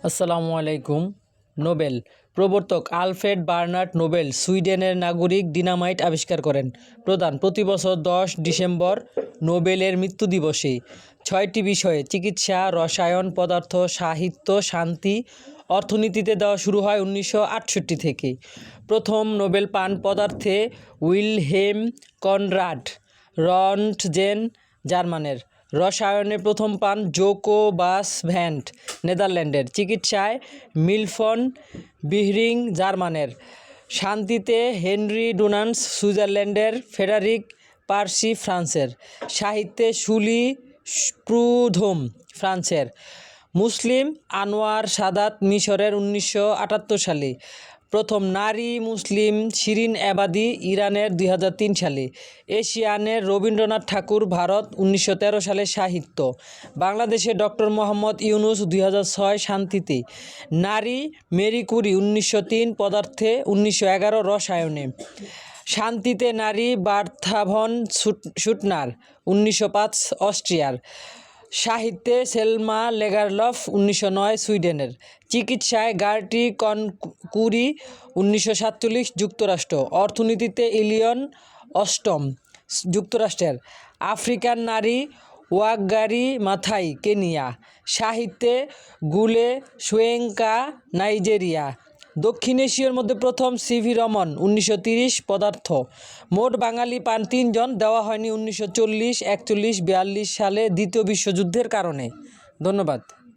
আসসালামু আলাইকুম। নোবেল প্রবর্তক আলফ্রেড বার্নার্ড নোবেল সুইডেনের নাগরিক ডিনামাইট আবিষ্কার করেন। প্রদান প্রতি বছর 10 ডিসেম্বর নোবেলের মৃত্যু দিবসে। 6টি বিষয়ে চিকিৎসা, রসায়ন, পদার্থ, সাহিত্য, শান্তি, অর্থনীতিতে দেওয়া শুরু হয় 1968 থেকে। প্রথম নোবেল পান পদার্থে উইলহেম কনরাড রন্টজেন জার্মানের। রসায়নে প্রথম পান জোকোবাস ভ্যান্ট নেদারল্যান্ডের। চিকিৎসায় মিলফন বিহরিং জার্মানের। শান্তিতে হেনরি ডুনান্স সুইজারল্যান্ডের। ফ্রেডারিক পার্সি ফ্রান্সের। সাহিত্যে শুলি প্রুধোম ফ্রান্সের। মুসলিম আনোয়ার সাদাত মিশরের 1978 সালে। প্রথম নারী মুসলিম শিরিন এবাদি ইরানের 2003 সালে। এশিয়ানের রবীন্দ্রনাথ ঠাকুর ভারত 1913 সালে। সাহিত্য বাংলাদেশে ডক্টর মোহাম্মদ ইউনুস 2006 শান্তিতে। নারী মেরি কুরি 1903 পদার্থে। 1911 রসায়নে। শান্তিতে নারী বার্থা ভন শুটনার 1905 অস্ট্রিয়ার। সাহিত্যে সেলমা লেগারলফ 1909 সুইডেনের। চিকিৎসায় গার্টি কনকুরি 1947 যুক্তরাষ্ট্র। অর্থনীতিতে ইলিয়ন অস্টম যুক্তরাষ্ট্রের। আফ্রিকান নারী ওয়াগ্গারি মাথাই কেনিয়া। সাহিত্যে গুলে সোয়েঙ্কা নাইজেরিয়া। দক্ষিণ এশীয়র মধ্যে প্রথম সিভি রমন 1930 পদার্থ। মোট বাঙালি পান 3 জন, দেওয়া হয়নি 1940, 41, 42 সালে দ্বিতীয় বিশ্বযুদ্ধের কারণে। ধন্যবাদ।